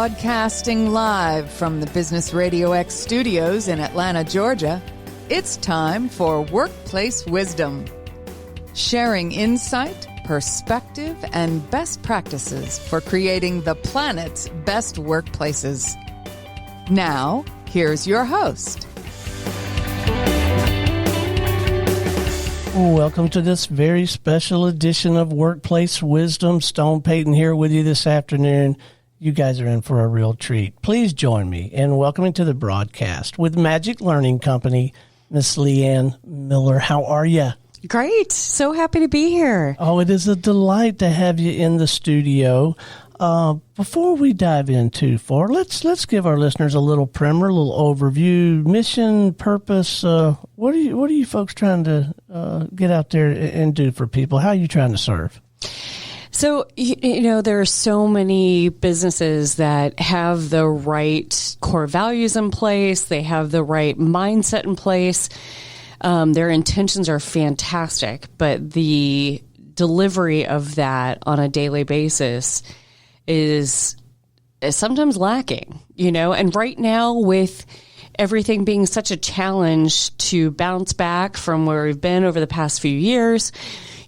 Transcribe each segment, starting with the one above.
Broadcasting live from the Business RadioX studios in Atlanta, Georgia, it's time for Workplace Wisdom. Sharing insight, perspective, and best practices for creating the planet's best workplaces. Now, here's your host. Welcome to this very special edition of Workplace Wisdom. Stone Payton here with you this afternoon. You guys are in for a real treat. Please join me in welcoming to the broadcast with Magic Learning Company, Miss Leigh Ann Miller. How are you? Great. So happy to be here. Oh, it is a delight to have you in the studio. Before we dive in too far, let's give our listeners a little primer, a little overview, mission, purpose. What are you folks trying to get out there and do for people? How are you trying to serve? So, there are so many businesses that have the right core values in place. They have the right mindset in place. Their intentions are fantastic, but the delivery of that on a daily basis is sometimes lacking, and right now with everything being such a challenge to bounce back from where we've been over the past few years,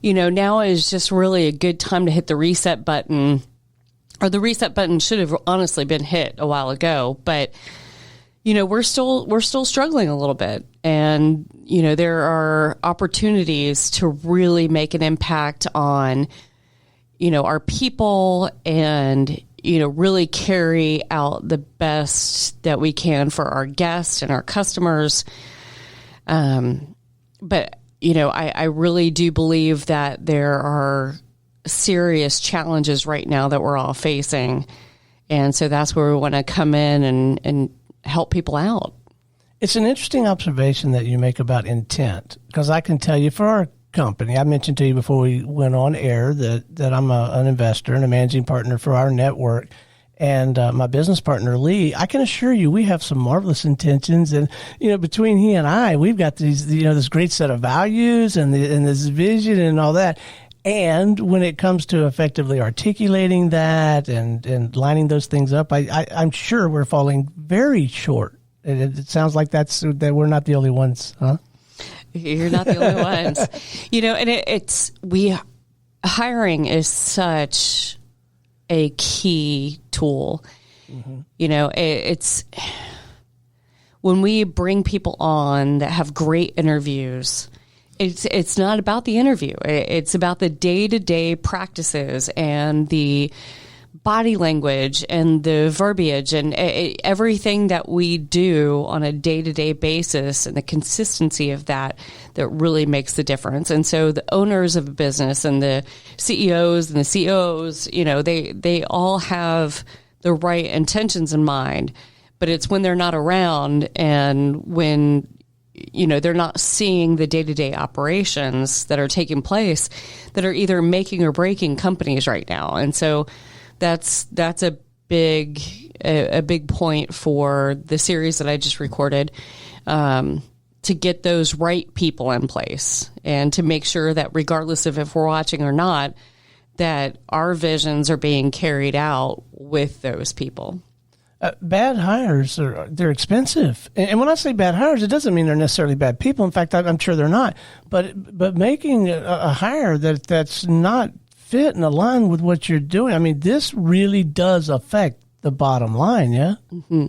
now is just really a good time to hit the reset button, or the reset button should have honestly been hit a while ago, but we're still struggling a little bit, and there are opportunities to really make an impact on our people and, really carry out the best that we can for our guests and our customers. But, I really do believe that there are serious challenges right now that we're all facing. And so that's where we want to come in and help people out. It's an interesting observation that you make about intent, because I can tell you for our company, I mentioned to you before we went on air that I'm an investor and a managing partner for our network, and my business partner Lee. I can assure you we have some marvelous intentions, and between he and I, we've got these this great set of values and this vision and all that. And when it comes to effectively articulating that and lining those things up, I'm sure we're falling very short. It sounds like that we're not the only ones, huh? You're not the only ones, and hiring is such a key tool. Mm-hmm. It's when we bring people on that have great interviews, it's not about the interview. It's about the day-to-day practices and the body language and the verbiage and everything that we do on a day-to-day basis, and the consistency of that really makes the difference. And so the owners of a business and the CEOs and the COOs, they all have the right intentions in mind, but it's when they're not around and when they're not seeing the day-to-day operations that are taking place that are either making or breaking companies right now. And so that's a big point for the series that I just recorded, to get those right people in place and to make sure that regardless of if we're watching or not, that our visions are being carried out with those people. Bad hires they're expensive, and when I say bad hires, it doesn't mean they're necessarily bad people. In fact, I'm sure they're not. But making a hire that's not fit and align with what you're doing, I mean, this really does affect the bottom line, yeah? Mm-hmm.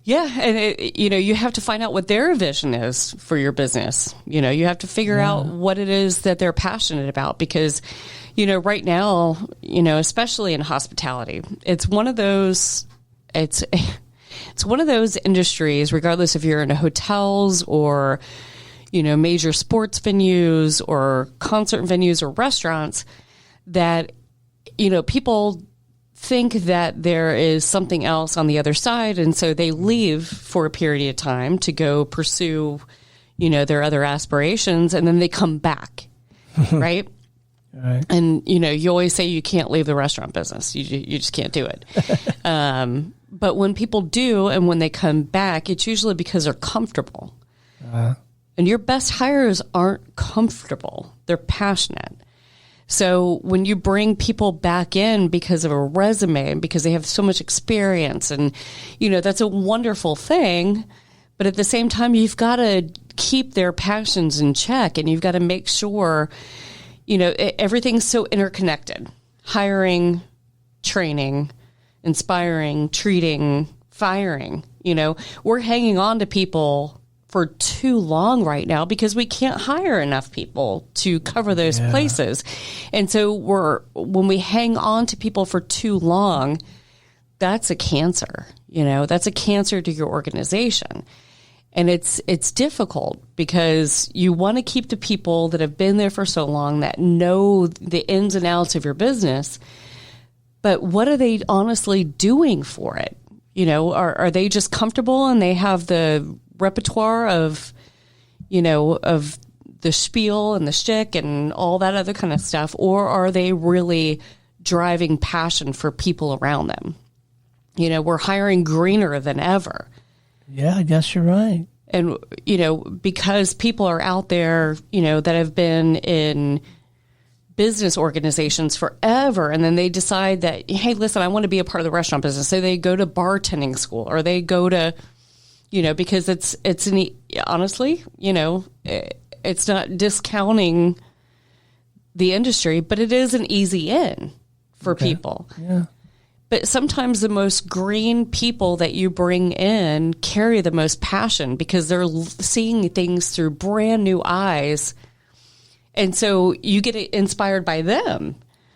Yeah, and you have to find out what their vision is for your business. You have to figure out what it is that they're passionate about, because, right now, especially in hospitality, it's one of those industries, regardless if you're in hotels or major sports venues or concert venues or restaurants, that, people think that there is something else on the other side. And so they leave for a period of time to go pursue, their other aspirations, and then they come back. Right. Right. And, you always say you can't leave the restaurant business. You just can't do it. But when people do, and when they come back, it's usually because they're comfortable. And your best hires aren't comfortable. They're passionate. So when you bring people back in because of a resume and because they have so much experience, and, that's a wonderful thing. But at the same time, you've got to keep their passions in check, and you've got to make sure, everything's so interconnected. Hiring, training, inspiring, treating, firing. We're hanging on to people for too long right now because we can't hire enough people to cover those places. And so when we hang on to people for too long, that's a cancer, that's a cancer to your organization. And it's difficult because you want to keep the people that have been there for so long, that know the ins and outs of your business. But what are they honestly doing for it? Are they just comfortable and they have the repertoire of the spiel and the shtick and all that other kind of stuff? Or are they really driving passion for people around them? We're hiring greener than ever. Yeah, I guess you're right. And, because people are out there, that have been in business organizations forever, and then they decide that, hey, listen, I want to be a part of the restaurant business. So they go to bartending school, or they go to, because honestly, it's not discounting the industry, but it is an easy in for people. Yeah. But sometimes the most green people that you bring in carry the most passion because they're seeing things through brand new eyes. And so you get inspired by them.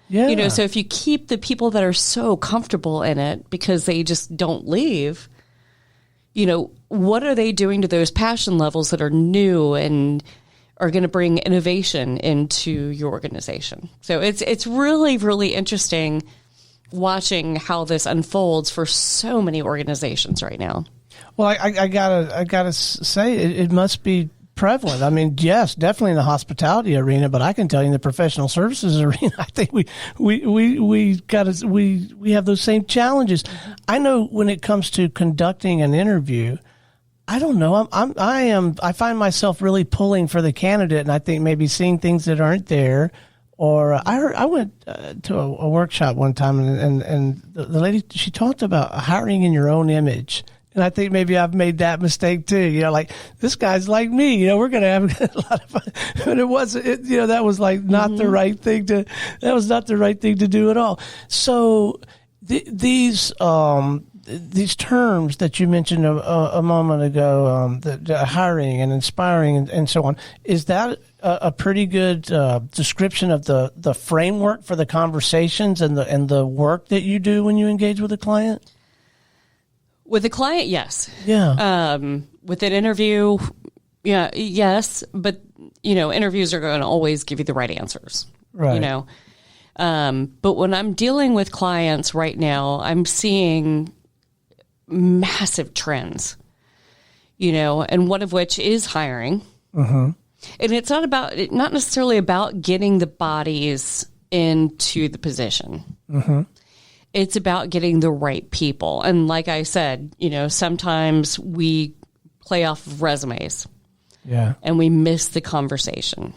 Yeah. So if you keep the people that are so comfortable in it because they just don't leave, what are they doing to those passion levels that are new and are going to bring innovation into your organization? So it's really, really interesting watching how this unfolds for so many organizations right now. Well, I gotta say it must be prevalent. I mean, yes, definitely in the hospitality arena, but I can tell you in the professional services arena, I think we have those same challenges. I know when it comes to conducting an interview, I don't know. I find myself really pulling for the candidate, and I think maybe seeing things that aren't there. Or I went to a workshop one time, and the lady, she talked about hiring in your own image. And I think maybe I've made that mistake too. Like, this guy's like me, we're going to have a lot of fun. But that was like not the right thing that was not the right thing to do at all. So these terms that you mentioned a moment ago, the hiring and inspiring and so on, is that a pretty good description of the framework for the conversations and the work that you do when you engage with a client? With a client, yes. Yeah. With an interview, yes. But, interviews are going to always give you the right answers. Right. But when I'm dealing with clients right now, I'm seeing massive trends, and one of which is hiring. Uh-huh. And it's not necessarily about getting the bodies into the position. Uh-huh. It's about getting the right people. And like I said, sometimes we play off of resumes. Yeah. And we miss the conversation.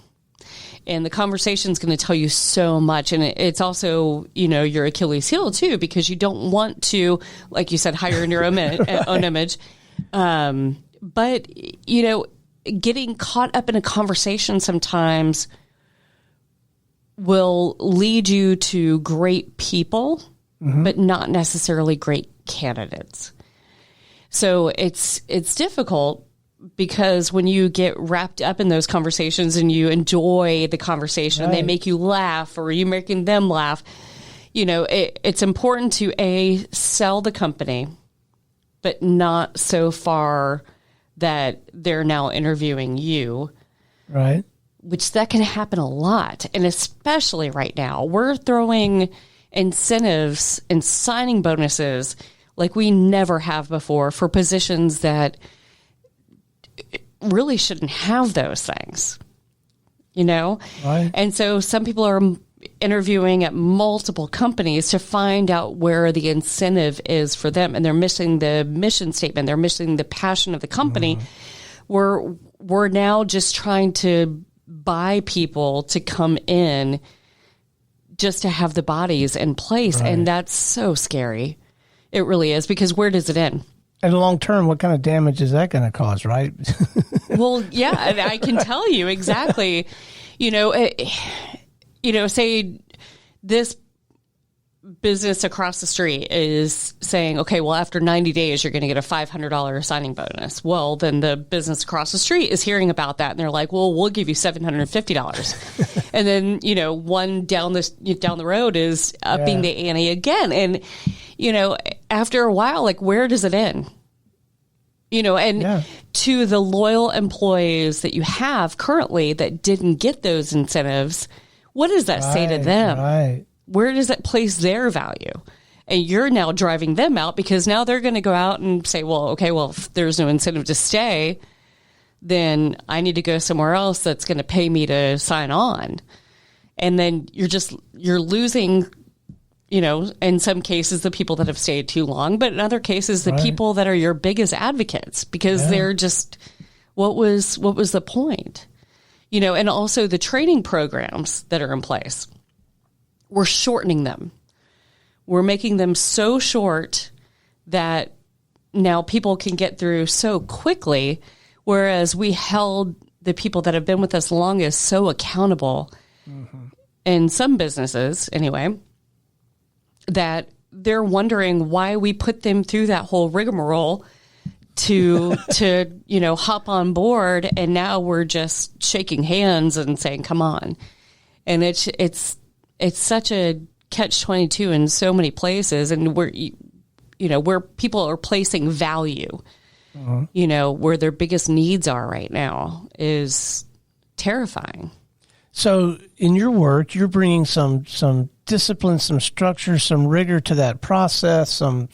And the conversation is going to tell you so much. And it's also, your Achilles heel too, because you don't want to, like you said, hire in your own image. But, getting caught up in a conversation sometimes will lead you to great people, but not necessarily great candidates. So it's difficult because when you get wrapped up in those conversations and you enjoy the conversation, and they make you laugh or you're making them laugh, it's important to sell the company, but not so far that they're now interviewing you. Right. Which that can happen a lot. And especially right now, we're throwing incentives and signing bonuses like we never have before for positions that really shouldn't have those things, Right. And so some people are interviewing at multiple companies to find out where the incentive is for them, and they're missing the mission statement. They're missing the passion of the company. We're now just trying to buy people to come in just to have the bodies in place. Right. And that's so scary. It really is, because where does it end? And long term, what kind of damage is that going to cause, right? Well, yeah, and I can tell you exactly. Say this business across the street is saying, okay, well, after 90 days, you're going to get a $500 signing bonus. Well, then the business across the street is hearing about that, and they're like, well, we'll give you $750. And then, one down the road is upping the ante again. And, after a while, like, where does it end? To the loyal employees that you have currently that didn't get those incentives, what does that say to them? Right. Where does it place their value? And you're now driving them out, because now they're going to go out and say, well, okay, well, if there's no incentive to stay, then I need to go somewhere else that's going to pay me to sign on. And then you're losing, in some cases, the people that have stayed too long, but in other cases, the people that are your biggest advocates, because they're just, what was the point? And also the training programs that are in place. We're shortening them. We're making them so short that now people can get through so quickly, whereas we held the people that have been with us longest so accountable in some businesses anyway, that they're wondering why we put them through that whole rigmarole to hop on board, and now we're just shaking hands and saying, come on. And it's such a catch-22 in so many places, and where people are placing value, where their biggest needs are right now is terrifying. So in your work, you're bringing some discipline, some structure, some rigor to that process, some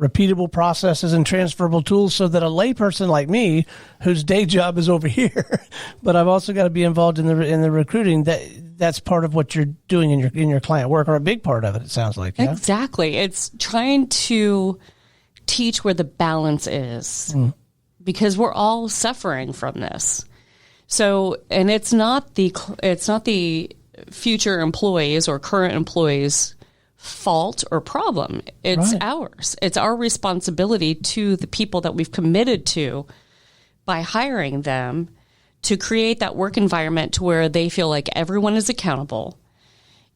repeatable processes and transferable tools, so that a layperson like me, whose day job is over here, but I've also got to be involved in the recruiting, that's part of what you're doing in your client work, or a big part of it, it sounds like. Yeah? Exactly. It's trying to teach where the balance is, because we're all suffering from this. So, and it's not the future employees or current employees' fault or problem. It's ours. It's our responsibility to the people that we've committed to by hiring them, to create that work environment to where they feel like everyone is accountable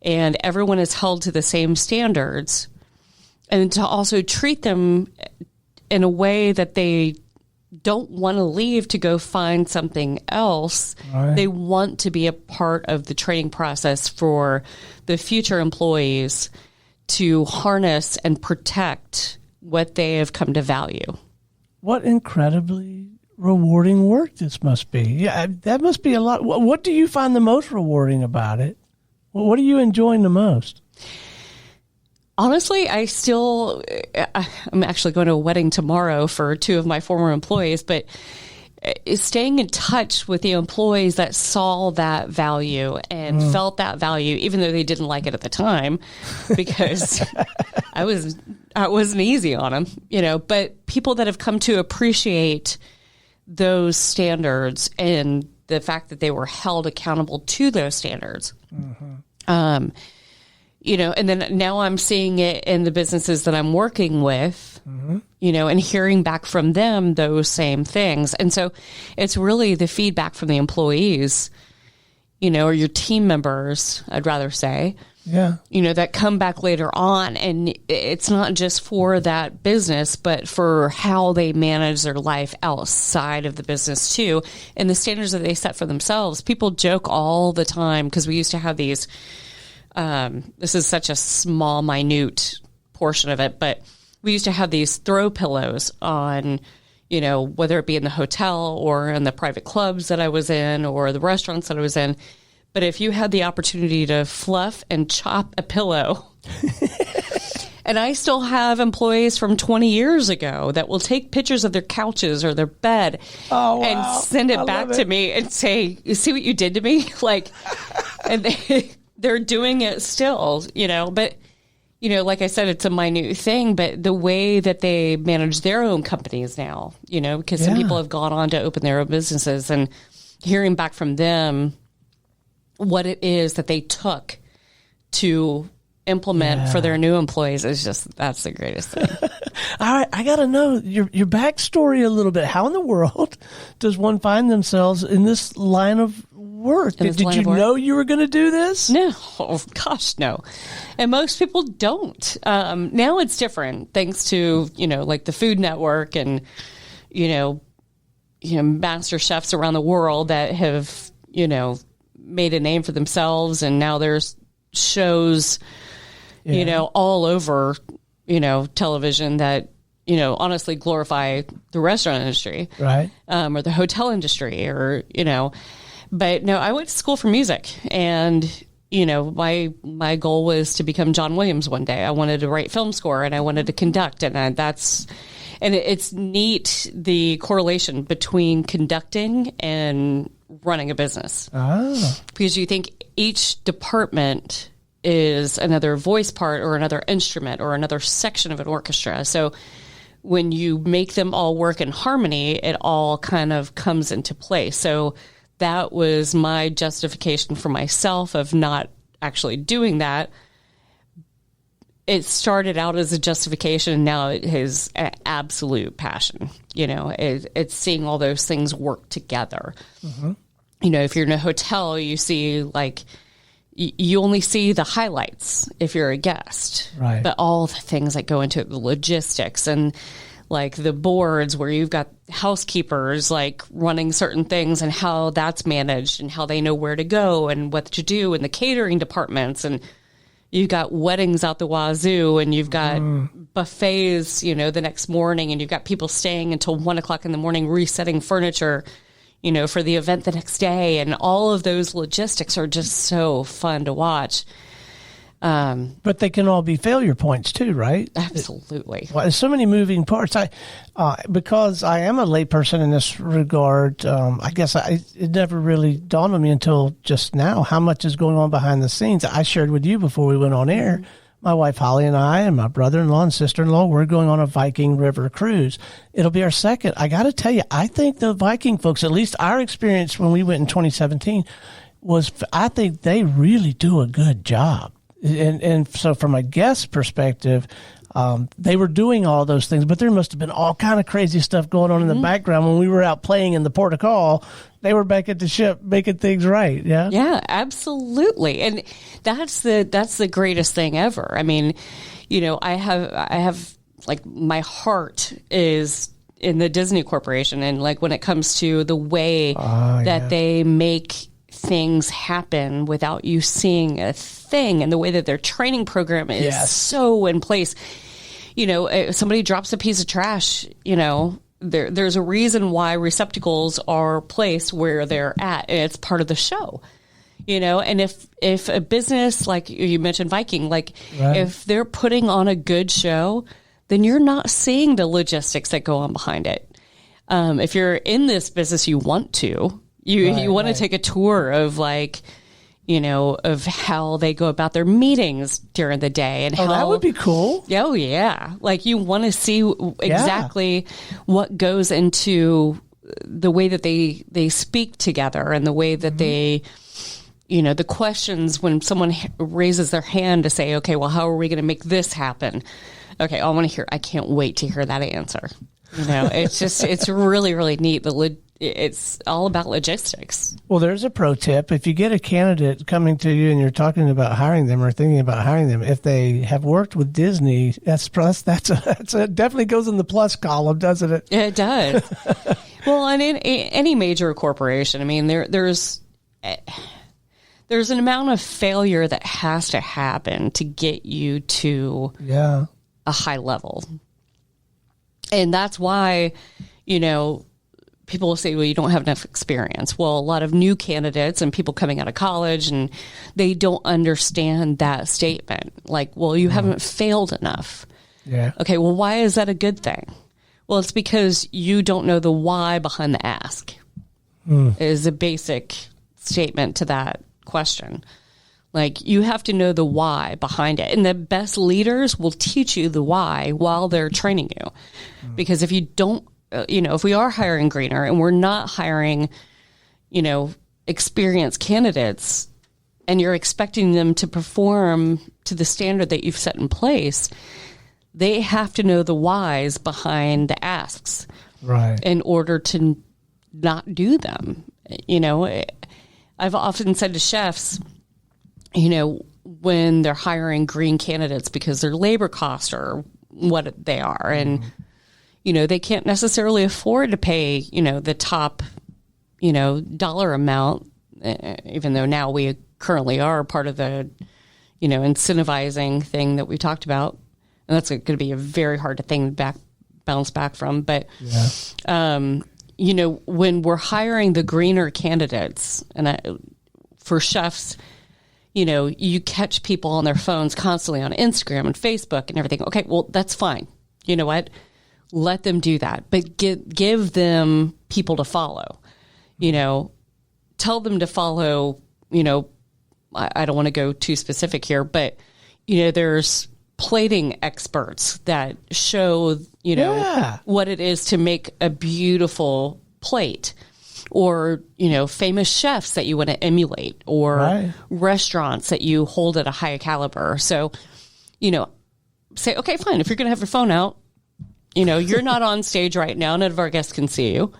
and everyone is held to the same standards, and to also treat them in a way that they don't want to leave to go find something else. They want to be a part of the training process for the future employees to harness and protect what they have come to value. What incredibly rewarding work this must be. Yeah, that must be a lot. What do you find the most rewarding about it? What are you enjoying the most? Honestly, I'm actually going to a wedding tomorrow for two of my former employees, but staying in touch with the employees that saw that value and felt that value, even though they didn't like it at the time, because I wasn't easy on them, but people that have come to appreciate those standards and the fact that they were held accountable to those standards. And then now I'm seeing it in the businesses that I'm working with, and hearing back from them those same things. And so it's really the feedback from the employees, or your team members, I'd rather say, that come back later on. And it's not just for that business, but for how they manage their life outside of the business too, and the standards that they set for themselves. People joke all the time, because we used to have these, this is such a small, minute portion of it, but we used to have these throw pillows on, whether it be in the hotel or in the private clubs that I was in or the restaurants that I was in. But if you had the opportunity to fluff and chop a pillow, and I still have employees from 20 years ago that will take pictures of their couches or their bed and send it back to me and say, "You see what you did to me?" And they're doing it still, but, like I said, it's a minute thing, but the way that they manage their own companies now, because some people have gone on to open their own businesses, and hearing back from them what it is that they took to implement for their new employees is just, that's the greatest thing. All right, I got to know your backstory a little bit. How in the world does one find themselves in this line of work? Did you know you were going to do this? No, oh, gosh, no. And most people don't. Now it's different thanks to, like the Food Network and, master chefs around the world that have, made a name for themselves. And now there's shows, all over, television that, honestly glorify the restaurant industry. Right. Or the hotel industry or, but no, I went to school for music and, my goal was to become John Williams one day. I wanted to write film score and I wanted to conduct. And it's neat, the correlation between conducting and running a business. Because you think each department is another voice part or another instrument or another section of an orchestra. So when you make them all work in harmony, it all kind of comes into place. So that was my justification for myself of not actually doing that. It started out as a justification, and now it is an absolute passion. It's seeing all those things work together. Mm-hmm. If you're in a hotel, you see you only see the highlights if you're a guest, right? But all the things that go into it, the logistics and like the boards where you've got housekeepers running certain things and how that's managed and how they know where to go and what to do, and the catering departments, and you've got weddings out the wazoo, and you've got buffets, the next morning, and you've got people staying until 1:00 in the morning resetting furniture, for the event the next day. And all of those logistics are just so fun to watch. But they can all be failure points too, right? Absolutely. Well, there's so many moving parts. Because I am a layperson in this regard, I guess it never really dawned on me until just now how much is going on behind the scenes. I shared with you before we went on air. My wife Holly and I and my brother-in-law and sister-in-law, we're going on a Viking River cruise. It'll be our second. I got to tell you, I think the Viking folks, at least our experience when we went in 2017, I think they really do a good job. And so from a guest perspective, they were doing all those things, but there must have been all kind of crazy stuff going on in the background when we were out playing in the port of call. They were back at the ship making things right. Yeah. Yeah, absolutely. And that's the greatest thing ever. I mean, I have my heart is in the Disney Corporation, and when it comes to the way that they make things happen without you seeing a thing, and the way that their training program is so in place. If somebody drops a piece of trash, there's a reason why receptacles are placed where they're at, and it's part of the show. And if a business, like you mentioned Viking, if they're putting on a good show, then you're not seeing the logistics that go on behind it. If you're in this business, you want to. You want to take a tour of of how they go about their meetings during the day, and how that would be cool. Oh yeah, you want to see exactly what goes into the way that they speak together, and the way that they, the questions when someone raises their hand to say, okay, well, how are we going to make this happen? Okay, I can't wait to hear that answer. It's really, really neat. It's all about logistics. Well, there's a pro tip. If you get a candidate coming to you and you're talking about hiring them or thinking about hiring them, if they have worked with Disney, that's definitely goes in the plus column, doesn't it? It does. Well, and in any major corporation, I mean, there's an amount of failure that has to happen to get you to a high level. And that's why, people will say, well, you don't have enough experience. Well, a lot of new candidates and people coming out of college, and they don't understand that statement. Well, you haven't failed enough. Yeah. Okay, well, why is that a good thing? Well, it's because you don't know the why behind the ask is a basic statement to that question. You have to know the why behind it. And the best leaders will teach you the why while they're training you. Because if you don't, if we are hiring greener and we're not hiring, experienced candidates, and you're expecting them to perform to the standard that you've set in place, they have to know the whys behind the asks, right, in order to not do them. You know, I've often said to chefs, you know, when they're hiring green candidates because their labor costs are what they are, and you know, they can't necessarily afford to pay, you know, the top, you know, dollar amount, even though now we currently are part of the, you know, incentivizing thing that we talked about. And that's going to be a very hard thing to bounce back from. But, you know, when we're hiring the greener candidates, and for chefs, you know, you catch people on their phones constantly on Instagram and Facebook and everything. Okay, well, that's fine. You know what? Let them do that, but give them people to follow. You know, tell them to follow, you know, I don't want to go too specific here, but, you know, there's plating experts that show, you know, what it is to make a beautiful plate, or, you know, famous chefs that you want to emulate, or restaurants that you hold at a high caliber. So, you know, say, okay, fine. If you're going to have your phone out, you know, you're not on stage right now. None of our guests can see you.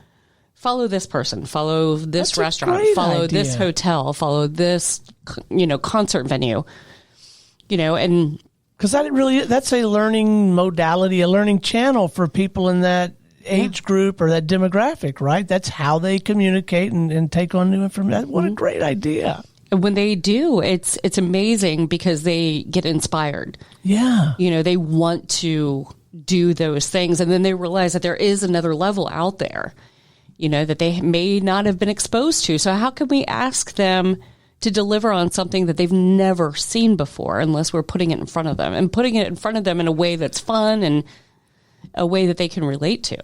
Follow this person, follow this restaurant, follow this hotel, follow this, you know, concert venue, you know, and because that's a learning modality, a learning channel for people in that age group or that demographic, right? That's how they communicate and take on new information. What a great idea. And when they do, it's amazing because they get inspired. Yeah. You know, they want to do those things, and then they realize that there is another level out there, you know, that they may not have been exposed to. So how can we ask them to deliver on something that they've never seen before, unless we're putting it in front of them, and putting it in front of them in a way that's fun and a way that they can relate to?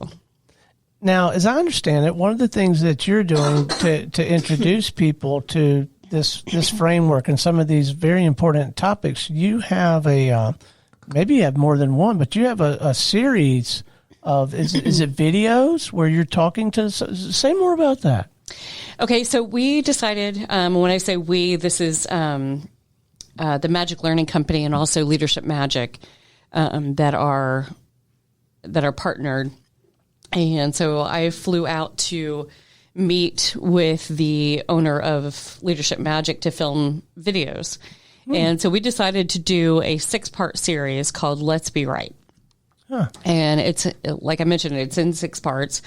Now, as I understand it, one of the things that you're doing to introduce people to this framework and some of these very important topics, you have maybe you have more than one, but you have a series of, is it videos where you're talking to, say more about that. Okay, so we decided, when I say we, this is the Magic Learning Company and also Leadership Magic that are partnered. And so I flew out to meet with the owner of Leadership Magic to film videos. And so we decided to do a 6-part series called Let's Be Right. And it's, like I mentioned, it's in 6 parts: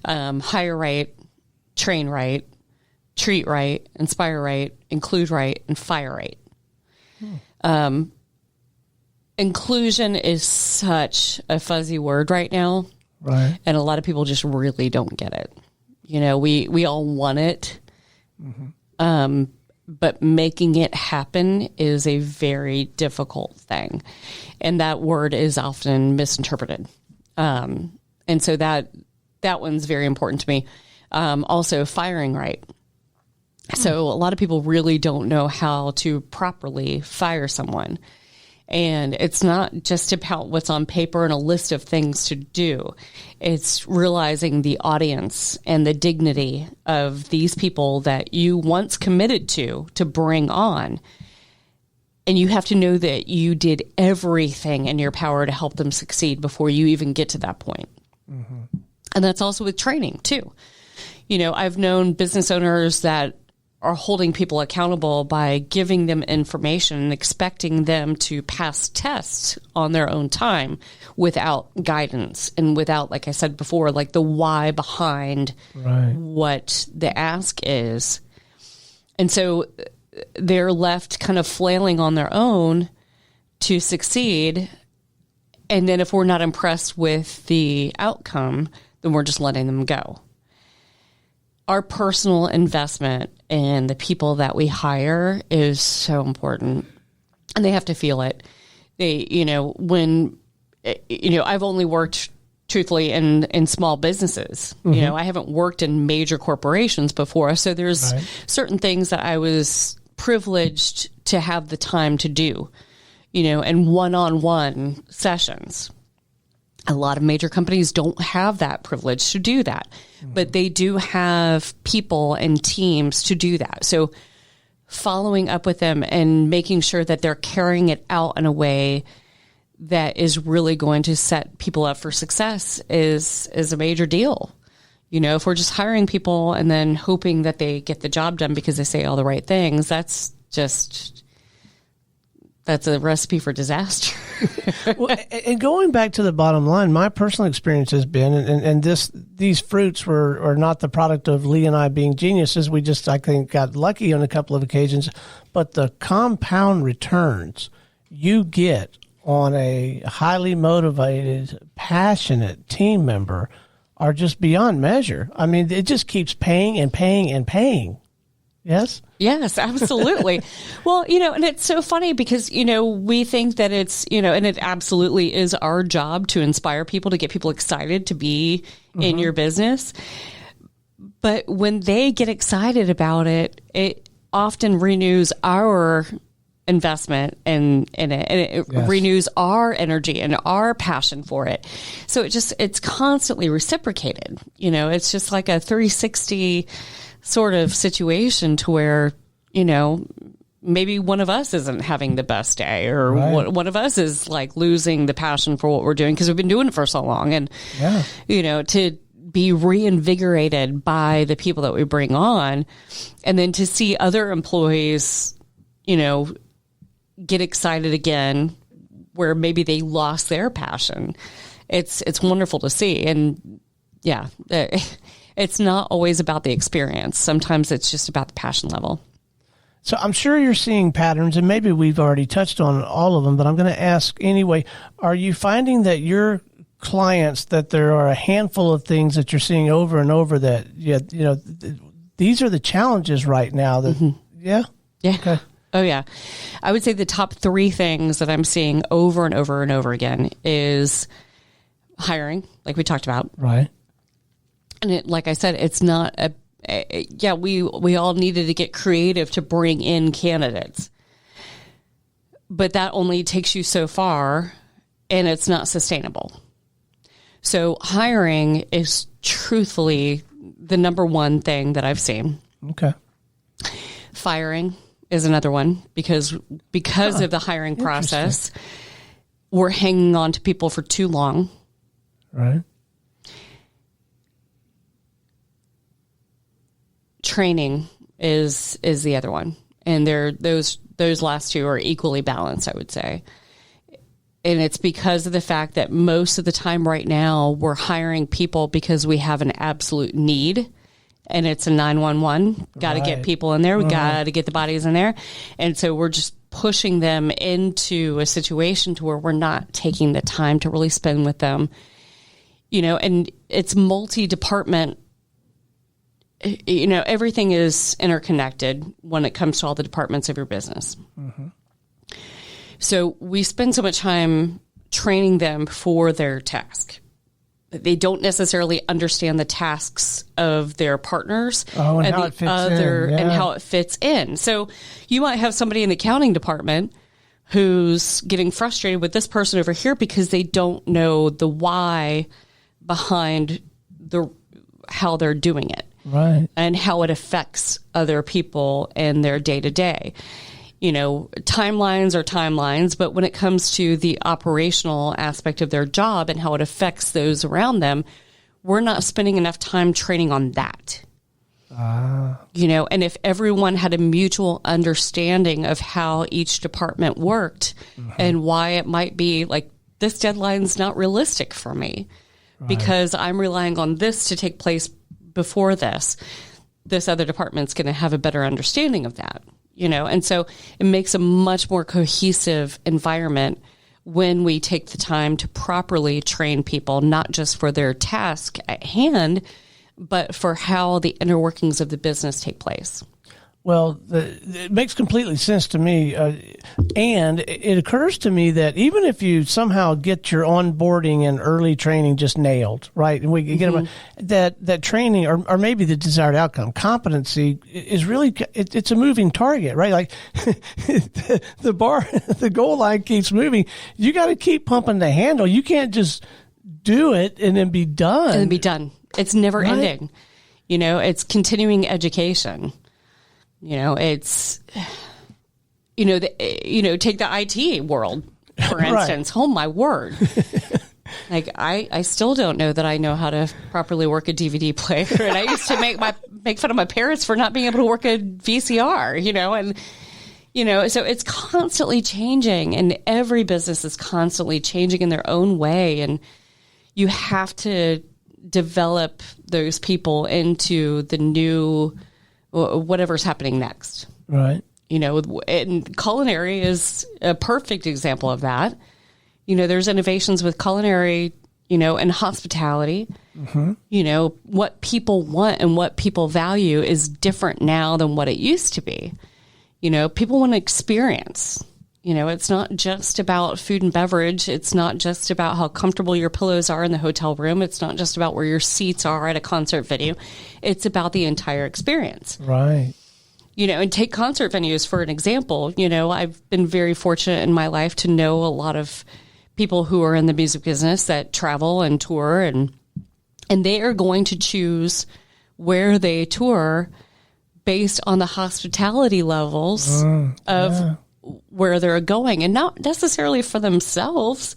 hire right, train right, treat right, inspire right, include right, and fire right. Inclusion is such a fuzzy word right now. Right. And a lot of people just really don't get it. You know, we all want it. But making it happen is a very difficult thing. And that word is often misinterpreted. And so that one's very important to me. Also, firing right. So a lot of people really don't know how to properly fire someone. And it's not just about what's on paper and a list of things to do. It's realizing the audience and the dignity of these people that you once committed to bring on. And you have to know that you did everything in your power to help them succeed before you even get to that point. And that's also with training too. You know, I've known business owners that are holding people accountable by giving them information and expecting them to pass tests on their own time without guidance and without, like I said before, like the why behind what the ask is. And so they're left kind of flailing on their own to succeed. And then if we're not impressed with the outcome, then we're just letting them go. Our personal investment in the people that we hire is so important, and they have to feel it. They, you know, when, you know, I've only worked truthfully in small businesses. You know, I haven't worked in major corporations before. So there's certain things that I was privileged to have the time to do, you know, and one-on-one sessions. A lot of major companies don't have that privilege to do that, but they do have people and teams to do that. So following up with them and making sure that they're carrying it out in a way that is really going to set people up for success is a major deal. You know, if we're just hiring people and then hoping that they get the job done because they say all the right things, that's a recipe for disaster. Well, and going back to the bottom line, my personal experience has been, and these fruits are not the product of Leigh and I being geniuses. We just, I think, got lucky on a couple of occasions. But the compound returns you get on a highly motivated, passionate team member are just beyond measure. I mean, it just keeps paying and paying and paying. Yes? Yes, absolutely. Well, you know, and it's so funny because, you know, we think that it's, you know, and it absolutely is our job to inspire people, to get people excited to be in your business. But when they get excited about it, it often renews our investment in it, and it renews our energy and our passion for it. So it's constantly reciprocated. You know, it's just like a 360 sort of situation to where, you know, maybe one of us isn't having the best day, or one of us is like losing the passion for what we're doing because we've been doing it for so long. And, you know, to be reinvigorated by the people that we bring on, and then to see other employees, you know, get excited again where maybe they lost their passion. It's wonderful to see. And yeah, it's not always about the experience. Sometimes it's just about the passion level. So I'm sure you're seeing patterns, and maybe we've already touched on all of them, but I'm going to ask anyway. Are you finding that your clients, that there are a handful of things that you're seeing over and over that, you know, these are the challenges right now? That, Yeah. Okay. Oh, yeah. I would say the top 3 things that I'm seeing over and over and over again is hiring, like we talked about. Right. And like I said, it's not we all needed to get creative to bring in candidates, but that only takes you so far, and it's not sustainable. So hiring is truthfully the number one thing that I've seen. Okay. Firing is another one because of the hiring process, we're hanging on to people for too long. Right. Training is the other one, and those last two are equally balanced, I would say. And it's because of the fact that most of the time right now we're hiring people because we have an absolute need, and it's a 911. Got to get people in there. We got to get the bodies in there, and so we're just pushing them into a situation to where we're not taking the time to really spend with them. You know, and it's multi-department. You know, everything is interconnected when it comes to all the departments of your business. So we spend so much time training them for their task. They don't necessarily understand the tasks of their partners and how it fits in. And how it fits in. So you might have somebody in the accounting department who's getting frustrated with this person over here because they don't know the why behind how they're doing it. Right. And how it affects other people in their day-to-day. You know, timelines are timelines, but when it comes to the operational aspect of their job and how it affects those around them, we're not spending enough time training on that. You know, and if everyone had a mutual understanding of how each department worked and why it might be like, this deadline's not realistic for me because I'm relying on this to take place before this other department's going to have a better understanding of that, you know? And so it makes a much more cohesive environment when we take the time to properly train people, not just for their task at hand, but for how the inner workings of the business take place. Well, it makes completely sense to me. And it occurs to me that even if you somehow get your onboarding and early training just nailed, right, and we get them, that training or maybe the desired outcome, competency is really, it's a moving target, right? Like the goal line keeps moving. You got to keep pumping the handle. You can't just do it and then be done. It's never ending. You know, it's continuing education. It's, take the IT world, for instance. Oh, my word. Like, I still don't know that I know how to properly work a DVD player. And I used to make fun of my parents for not being able to work a VCR, so it's constantly changing, and every business is constantly changing in their own way. And you have to develop those people into the new, whatever's happening next. Right. And culinary is a perfect example of that. There's innovations with culinary, and hospitality. Mm-hmm. What people want and what people value is different now than what it used to be. People want to experience. It's not just about food and beverage. It's not just about how comfortable your pillows are in the hotel room. It's not just about where your seats are at a concert venue. It's about the entire experience. Right. And take concert venues for an example. I've been very fortunate in my life to know a lot of people who are in the music business that travel and tour, and they are going to choose where they tour based on the hospitality levels of where they're going, and not necessarily for themselves,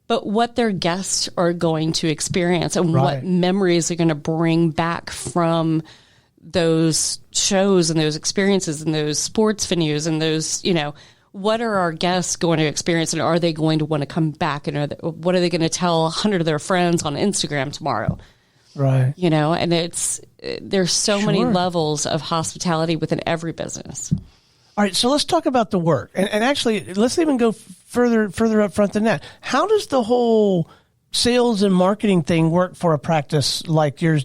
but what their guests are going to experience and what memories they're going to bring back from those shows and those experiences and those sports venues and those, what are our guests going to experience, and are they going to want to come back, and what are they going to tell 100 of their friends on Instagram tomorrow? Right. And there's so many levels of hospitality within every business. All right, so let's talk about the work, and actually, let's even go further up front than that. How does the whole sales and marketing thing work for a practice like yours?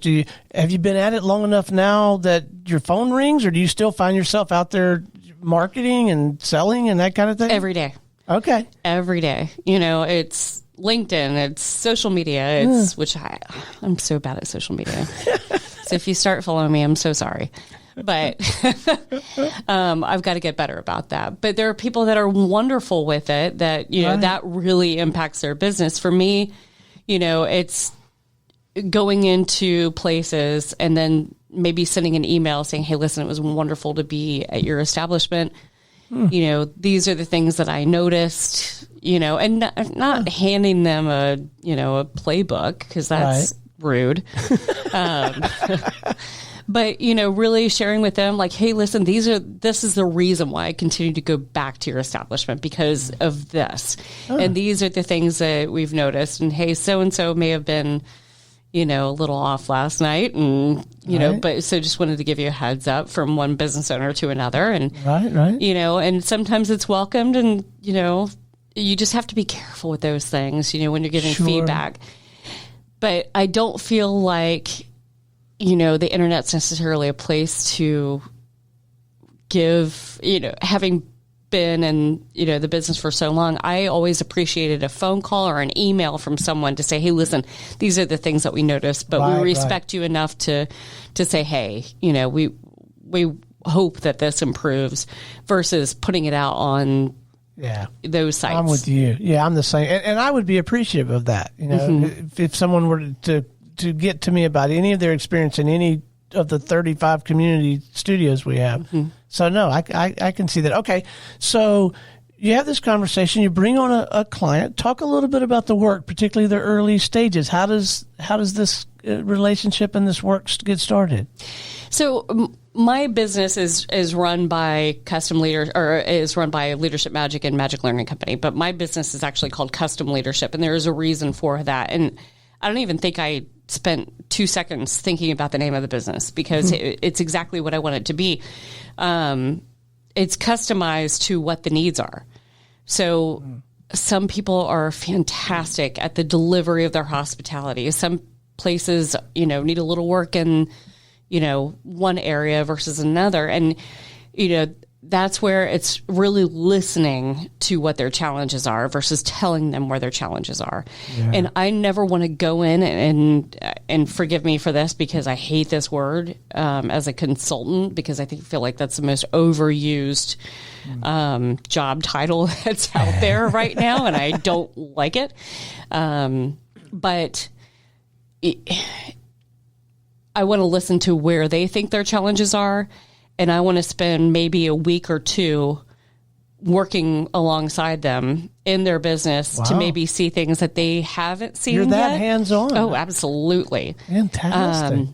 Have you been at it long enough now that your phone rings, or do you still find yourself out there marketing and selling and that kind of thing? Every day. Okay. Every day. It's LinkedIn, it's social media, which I'm so bad at social media. So if you start following me, I'm so sorry. But I've got to get better about that. But there are people that are wonderful with it that, that really impacts their business. For me, it's going into places and then maybe sending an email saying, hey, listen, it was wonderful to be at your establishment. These are the things that I noticed, and not handing them a playbook, because that's rude. But, really sharing with them like, hey, listen, this is the reason why I continue to go back to your establishment, because of this. And these are the things that we've noticed. And hey, so-and-so may have been, a little off last night, and, but so just wanted to give you a heads up from one business owner to another. And, and sometimes it's welcomed, and, you just have to be careful with those things, when you're getting feedback. But I don't feel like, the internet's necessarily a place to give, having been in, the business for so long, I always appreciated a phone call or an email from someone to say, hey, listen, these are the things that we noticed, but we respect you enough to say, hey, we hope that this improves, versus putting it out on those sites. I'm with you. Yeah, I'm the same. And I would be appreciative of that. If someone were to get to me about any of their experience in any of the 35 community studios we have. So no, I can see that. Okay. So you have this conversation, you bring on a client, talk a little bit about the work, particularly the early stages. How does this relationship and this work get started? So my business is run by Custom Leader, or is run by Leadership Magic and Magic Learning Company, but my business is actually called Custom Leadership, and there is a reason for that. And I don't even think I spent 2 seconds thinking about the name of the business, because it's exactly what I want it to be. It's customized to what the needs are. So some people are fantastic at the delivery of their hospitality. Some places, need a little work in, one area versus another. And, that's where it's really listening to what their challenges are versus telling them where their challenges are. Yeah. And I never want to go in and forgive me for this, because I hate this word as a consultant, because I feel like that's the most overused job title that's out there right now, and I don't like it. But I want to listen to where they think their challenges are, and I want to spend maybe a week or two working alongside them in their business to maybe see things that they haven't seen You're that yet. hands-on. Oh, absolutely. Fantastic.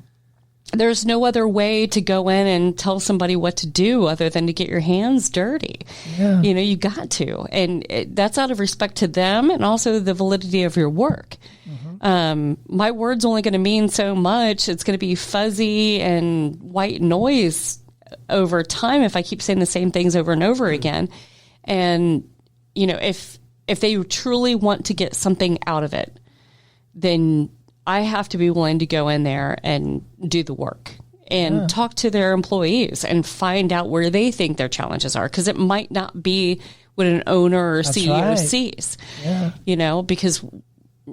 There's no other way to go in and tell somebody what to do other than to get your hands dirty. Yeah. You got to. And that's out of respect to them and also the validity of your work. My word's only going to mean so much. It's going to be fuzzy and white noise over time if I keep saying the same things over and over again. And, if they truly want to get something out of it, then I have to be willing to go in there and do the work and talk to their employees and find out where they think their challenges are. Because it might not be what an owner or CEO sees, because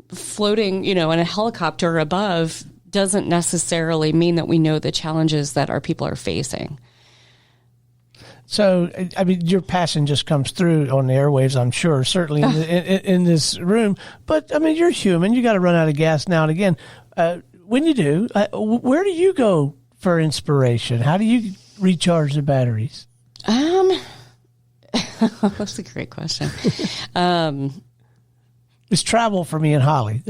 floating, in a helicopter above doesn't necessarily mean that we know the challenges that our people are facing. So, your passion just comes through on the airwaves, I'm sure, certainly in this room. But, you're human. You got to run out of gas now and again. When you do, where do you go for inspiration? How do you recharge the batteries? That's a great question. It's travel for me and Holly.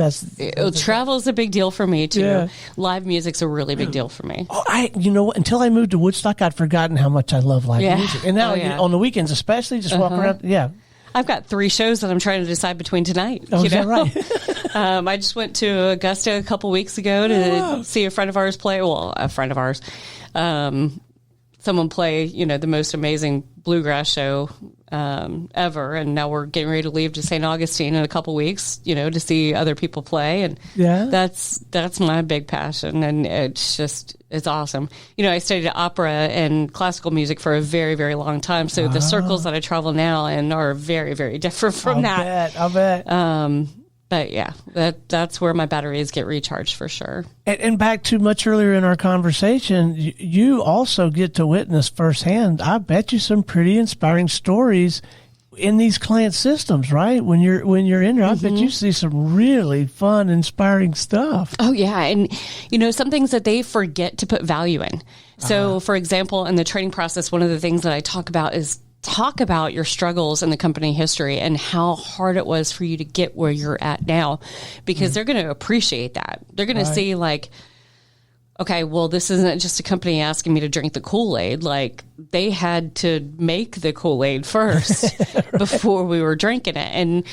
Travel is a big deal for me too. Yeah. Live music's a really big deal for me. Until I moved to Woodstock, I'd forgotten how much I love live music. And now on the weekends, especially, just walk around. Yeah. I've got 3 shows that I'm trying to decide between tonight. Oh, is that right? I just went to Augusta a couple weeks ago to see a friend of ours play. Well, a friend of ours. Someone play, the most amazing bluegrass show ever. And now we're getting ready to leave to St. Augustine in a couple weeks, to see other people play. And that's my big passion. And it's awesome. I studied opera and classical music for a very, very long time. So the circles that I travel now in are very, very different from that. I'll bet. But yeah, that's where my batteries get recharged for sure. And back to much earlier in our conversation, you also get to witness firsthand, I bet you, some pretty inspiring stories in these client systems, right? When you're in there, I bet you see some really fun, inspiring stuff. Oh yeah. And some things that they forget to put value in. So for example, in the training process, one of the things that I talk about is talk about your struggles in the company history and how hard it was for you to get where you're at now, because they're going to appreciate that. They're going to see okay, well, this isn't just a company asking me to drink the Kool-Aid. Like, they had to make the Kool-Aid first before we were drinking it. And,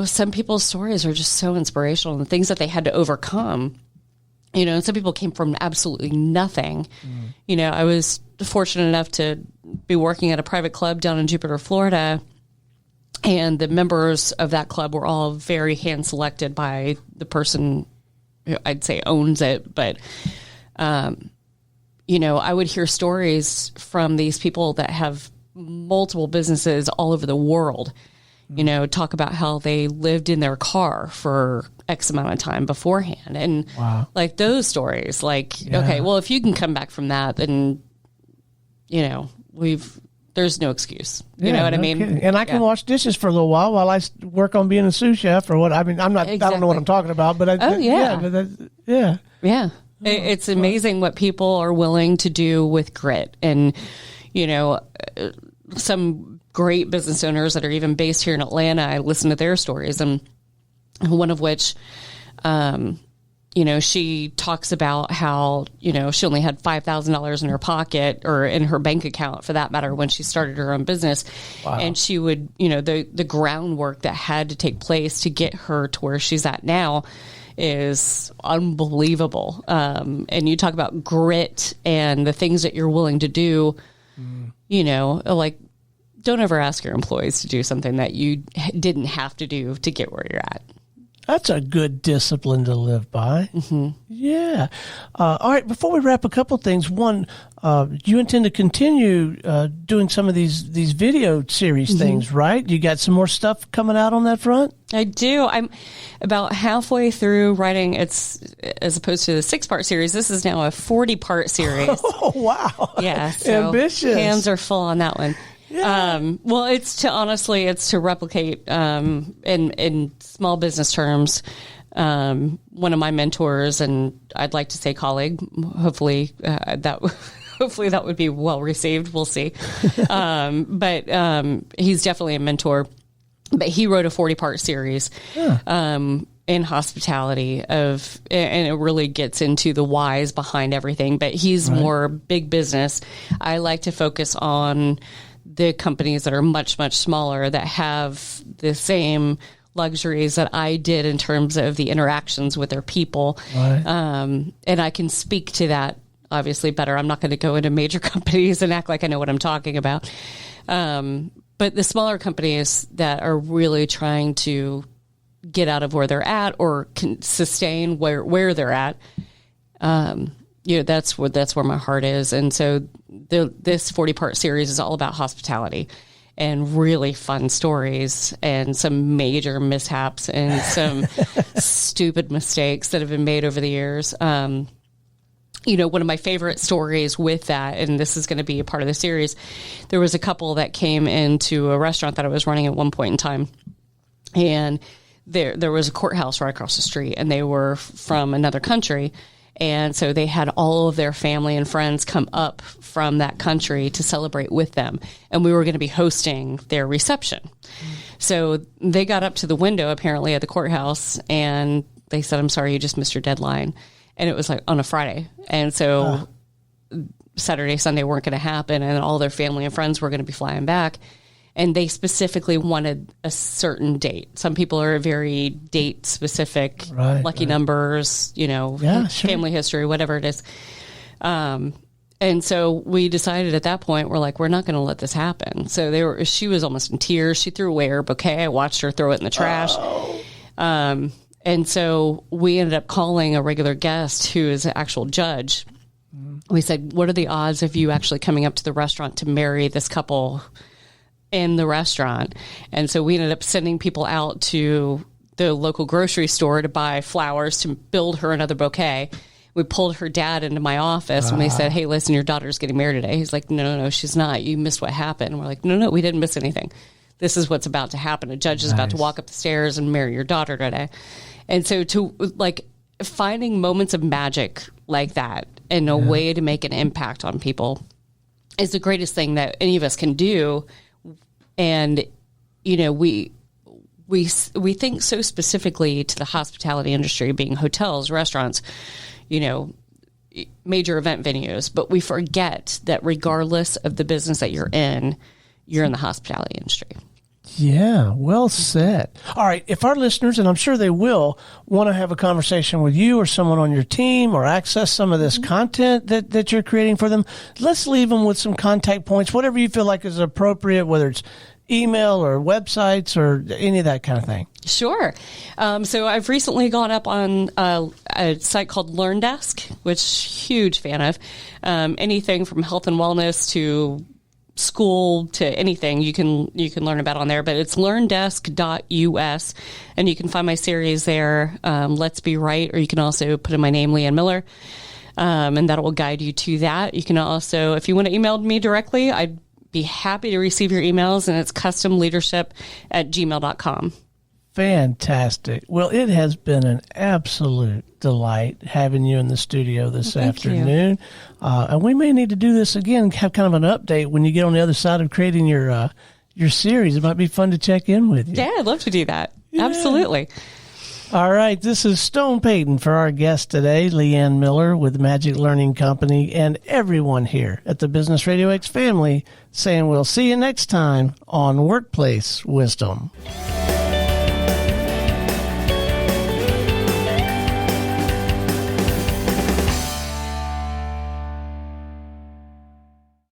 some people's stories are just so inspirational, and the things that they had to overcome. And some people came from absolutely nothing. I was fortunate enough to be working at a private club down in Jupiter, Florida. And the members of that club were all very hand selected by the person who I'd say owns it. But, I would hear stories from these people that have multiple businesses all over the world, talk about how they lived in their car for X amount of time beforehand. And like those stories, okay, well, if you can come back from that, then, there's no excuse. You know what I mean? Kidding. And I can wash dishes for a little while I work on being a sous chef or what. I don't know what I'm talking about, but It's amazing what people are willing to do with grit. And, some great business owners that are even based here in Atlanta, I listen to their stories, and one of which, she talks about how, she only had $5,000 in her pocket, or in her bank account for that matter, when she started her own business. Wow. And she would, the groundwork that had to take place to get her to where she's at now is unbelievable. And you talk about grit and the things that you're willing to do, don't ever ask your employees to do something that you didn't have to do to get where you're at. That's a good discipline to live by. Yeah. All right. Before we wrap, a couple things. One, you intend to continue doing some of these video series things, right? You got some more stuff coming out on that front? I do. I'm about halfway through writing. It's, as opposed to the 6-part series, this is now a 40-part series. Oh, wow. Yeah. So ambitious. Hands are full on that one. Yeah. Well, it's to replicate, in small business terms, one of my mentors, and I'd like to say colleague, hopefully, that hopefully that would be well received. We'll see. But he's definitely a mentor. But he wrote a 40-part series in hospitality and it really gets into the whys behind everything. But he's more big business. I like to focus on the companies that are much, much smaller that have the same luxuries that I did in terms of the interactions with their people. Right. And I can speak to that obviously better. I'm not going to go into major companies and act like I know what I'm talking about. But the smaller companies that are really trying to get out of where they're at or can sustain where they're at, that's where my heart is. And so this 40-part series is all about hospitality and really fun stories and some major mishaps and some stupid mistakes that have been made over the years. One of my favorite stories with that, and this is going to be a part of the series, there was a couple that came into a restaurant that I was running at one point in time. And there was a courthouse right across the street, and they were from another country. And so they had all of their family and friends come up from that country to celebrate with them. And we were going to be hosting their reception. So they got up to the window, apparently, at the courthouse, and they said, "I'm sorry, you just missed your deadline." And it was like on a Friday. And so Saturday, Sunday weren't going to happen, and all their family and friends were going to be flying back. And they specifically wanted a certain date. Some people are very date specific, lucky numbers, family history, whatever it is. And so we decided at that point, we're like, we're not going to let this happen. So she was almost in tears. She threw away her bouquet. I watched her throw it in the trash. And so we ended up calling a regular guest who is an actual judge. We said, what are the odds of you actually coming up to the restaurant to marry this couple in the restaurant? And so we ended up sending people out to the local grocery store to buy flowers to build her another bouquet. We pulled her dad into my office and we said, "Hey, listen, your daughter's getting married today." He's like, no, she's not. You missed what happened. And we're like, no, we didn't miss anything. This is what's about to happen. A judge is about to walk up the stairs and marry your daughter today. And so finding moments of magic like that and a way to make an impact on people is the greatest thing that any of us can do. And, we think so specifically to the hospitality industry, being hotels, restaurants, major event venues, but we forget that regardless of the business that you're in the hospitality industry. Yeah, well said. All right, if our listeners, and I'm sure they will, want to have a conversation with you or someone on your team or access some of this content that you're creating for them, let's leave them with some contact points, whatever you feel like is appropriate, whether it's email or websites or any of that kind of thing. Sure. So I've recently gone up on a site called LearnDesk, which huge fan of. Anything from health and wellness to school to anything you can learn about on there, but it's learndesk.us, and you can find my series there, Let's Be Right, or you can also put in my name, Leigh Ann Miller, and that will guide you to that. You can also, if you want to email me directly, I'd be happy to receive your emails, and it's customleadership@gmail.com. Fantastic. Well, it has been an absolute delight having you in the studio this afternoon. And we may need to do this again, have kind of an update when you get on the other side of creating your series. It might be fun to check in with you. Yeah, I'd love to do that. Yeah. Absolutely. All right. This is Stone Payton for our guest today, Leigh Ann Miller with Magic Learning Company, and everyone here at the Business RadioX family saying we'll see you next time on Workplace Wisdom.